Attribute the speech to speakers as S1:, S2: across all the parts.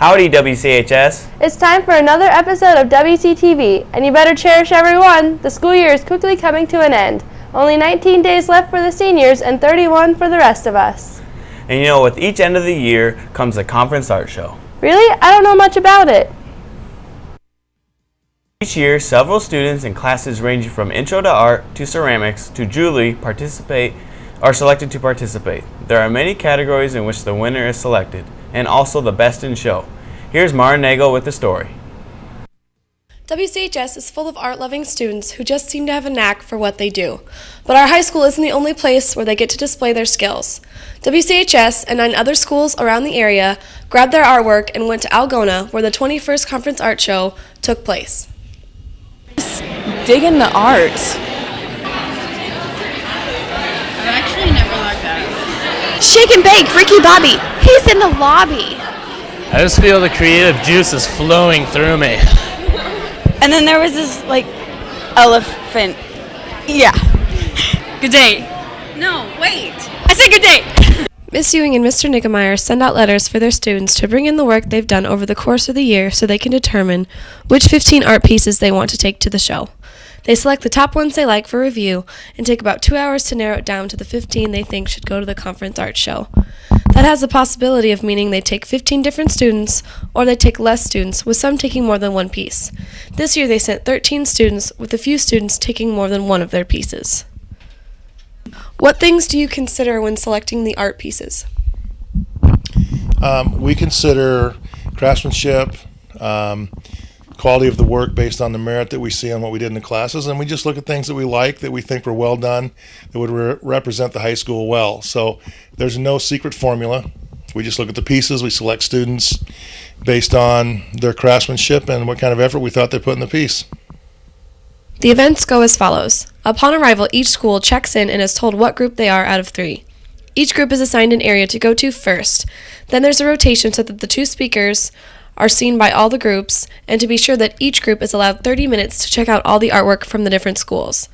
S1: Howdy, WCHS.
S2: It's time for another episode of Wctv, and you better cherish every one. The school year is quickly coming to an end. Only 19 days left for the seniors and 31 for the rest of us.
S1: And you know, with each end of the year comes a conference art show.
S2: Really? I don't know much about it.
S1: Each year, several students in classes ranging from Intro to Art to Ceramics to Jewelry are selected to participate. There are many categories in which the winner is selected, and also the best in show. Here's Mara Nagel with the story.
S3: WCHS is full of art-loving students who just seem to have a knack for what they do. But our high school isn't the only place where they get to display their skills. WCHS and 9 other schools around the area grabbed their artwork and went to Algona, where the 21st Conference Art Show took place.
S4: Digging the art.
S5: I've actually never liked that.
S6: Shake and bake, Ricky Bobby. He's in the lobby.
S7: I just feel the creative juices flowing through me.
S4: And then there was this, elephant. Yeah.
S5: Good day. No, wait. I said good day.
S3: Miss Ewing and Mr. Niggemeyer send out letters for their students to bring in the work they've done over the course of the year so they can determine which 15 art pieces they want to take to the show. They select the top ones they like for review and take about 2 hours to narrow it down to the 15 they think should go to the conference art show. That has the possibility of meaning they take 15 different students, or they take less students, with some taking more than one piece. This year they sent 13 students, with a few students taking more than one of their pieces. What things do you consider when selecting the art pieces?
S8: We consider craftsmanship, quality of the work based on the merit that we see on what we did in the classes, and we just look at things that we like, that we think were well done, that would represent the high school well. So there's no secret formula. We just look at the pieces, we select students based on their craftsmanship and what kind of effort we thought they put in the piece.
S3: The events go as follows. Upon arrival, each school checks in and is told what group they are out of 3. Each group is assigned an area to go to first. Then there's a rotation so that the 2 speakers are seen by all the groups, and to be sure that each group is allowed 30 minutes to check out all the artwork from the different schools.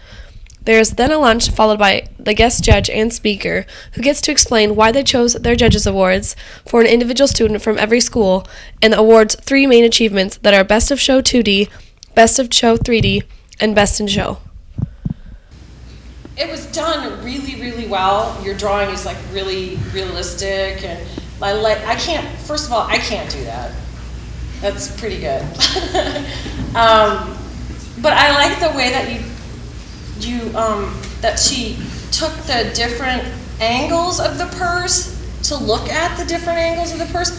S3: There is then a lunch followed by the guest judge and speaker, who gets to explain why they chose their judges' awards for an individual student from every school, and awards 3 main achievements that are Best of Show 2D, Best of Show 3D, and Best in Show.
S9: It was done really, really well. Your drawing is really realistic, and I can't do that. That's pretty good. But I like the way that that she took the different angles of the purse to look at the different angles of the purse.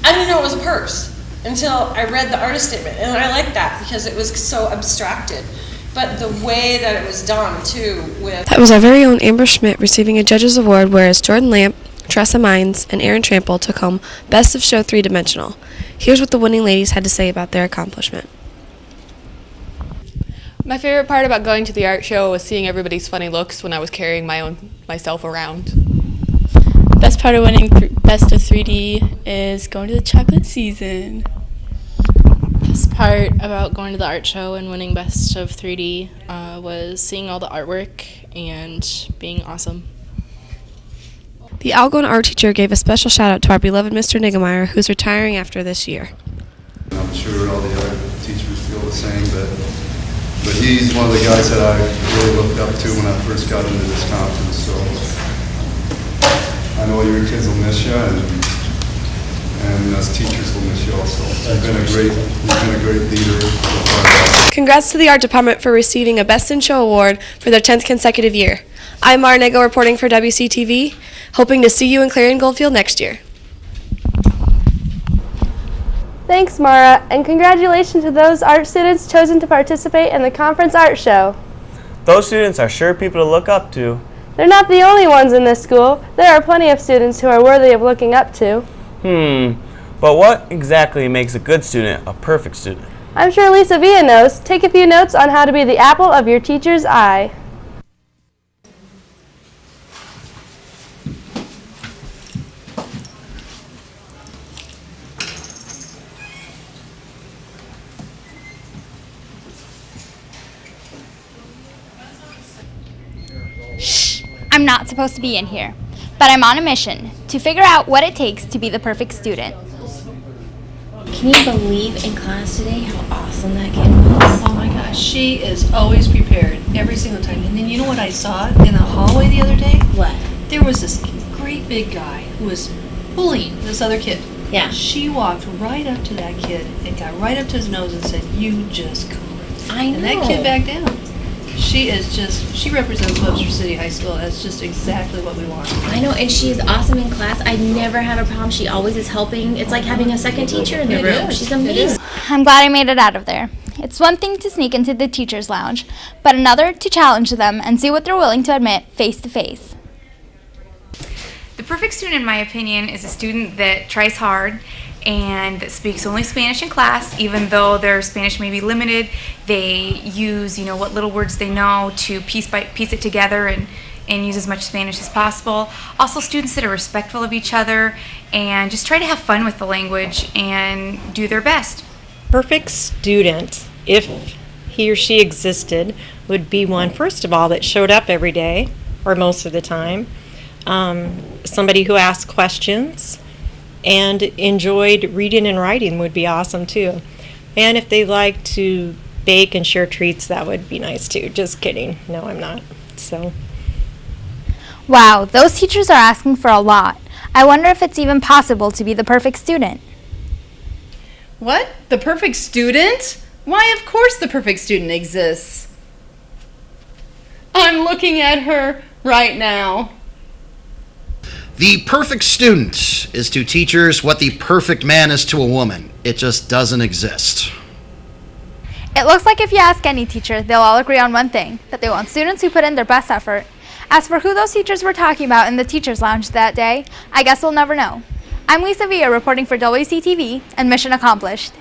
S9: I didn't know it was a purse until I read the artist statement, and I like that because it was so abstracted. But the way that it was done too,
S3: That was our very own Amber Schmidt receiving a judge's award, whereas Jordan Lamp, Tressa Mines, and Aaron Trample took home Best of Show 3-Dimensional. Here's what the winning ladies had to say about their accomplishment.
S10: My favorite part about going to the art show was seeing everybody's funny looks when I was carrying myself around.
S11: Best part of winning Best of 3D is going to the chocolate season.
S12: Best part about going to the art show and winning Best of 3D was seeing all the artwork and being awesome.
S3: The Algona art teacher gave a special shout out to our beloved Mr. Niggemeyer, who's retiring after this year.
S13: I'm sure all the other teachers feel the same, but he's one of the guys that I really looked up to when I first got into this conference. So I know your kids will miss you, and us teachers will miss you also. You've been a great leader so far.
S3: Congrats to the art department for receiving a Best in Show award for their 10th consecutive year. I'm Mara Nagel reporting for WCTV, hoping to see you in Clarion Goldfield next year.
S2: Thanks, Mara, and congratulations to those art students chosen to participate in the conference art show.
S1: Those students are sure people to look up to.
S2: They're not the only ones in this school. There are plenty of students who are worthy of looking up to.
S1: But what exactly makes a good student a perfect student?
S2: I'm sure Lisa Villa knows. Take a few notes on how to be the apple of your teacher's eye.
S6: I'm not supposed to be in here, but I'm on a mission to figure out what it takes to be the perfect student.
S14: Can you believe in class today how awesome that kid was?
S15: Oh my gosh, she is always prepared every single time. And then you know what I saw in the hallway the other day?
S14: What?
S15: There was this great big guy who was bullying this other kid.
S14: Yeah.
S15: She walked right up to that kid and got right up to his nose and said, "You just cool it."
S14: I know.
S15: And that kid backed down. She represents Webster City High School. That's just exactly what we want.
S14: I know, and she's awesome in class. I never have a problem. She always is helping. It's like having a second teacher in the room. She's amazing.
S6: I'm glad I made it out of there. It's one thing to sneak into the teacher's lounge, but another to challenge them and see what they're willing to admit face to face.
S16: The perfect student, in my opinion, is a student that tries hard and that speaks only Spanish in class, even though their Spanish may be limited. They use, what little words they know to piece it together and use as much Spanish as possible. Also, students that are respectful of each other and just try to have fun with the language and do their best.
S17: Perfect student, if he or she existed, would be one, first of all, that showed up every day, or most of the time. Somebody who asked questions and enjoyed reading and writing would be awesome too. And if they like to bake and share treats, that would be nice too. Just kidding. No, I'm not. So.
S6: Wow, those teachers are asking for a lot. I wonder if it's even possible to be the perfect student.
S18: What? The perfect student? Why, of course the perfect student exists. I'm looking at her right now.
S19: The perfect student is to teachers what the perfect man is to a woman. It just doesn't exist.
S6: It looks like if you ask any teacher, they'll all agree on one thing, that they want students who put in their best effort. As for who those teachers were talking about in the teacher's lounge that day, I guess we'll never know. I'm Wctv reporting for Wctv, and mission accomplished.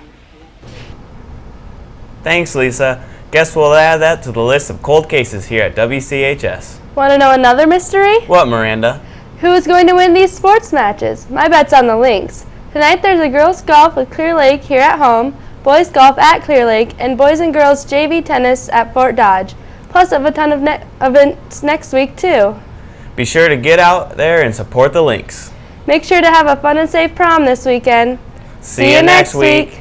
S1: Thanks, Lisa. Guess we'll add that to the list of cold cases here at WCHS.
S2: Want to know another mystery?
S1: What, Miranda?
S2: Who is going to win these sports matches? My bet's on the links. Tonight there's a girls golf with Clear Lake here at home, boys golf at Clear Lake, and boys and girls JV tennis at Fort Dodge. Plus a ton of events next week too.
S1: Be sure to get out there and support the links.
S2: Make sure to have a fun and safe prom this weekend.
S1: See you next week.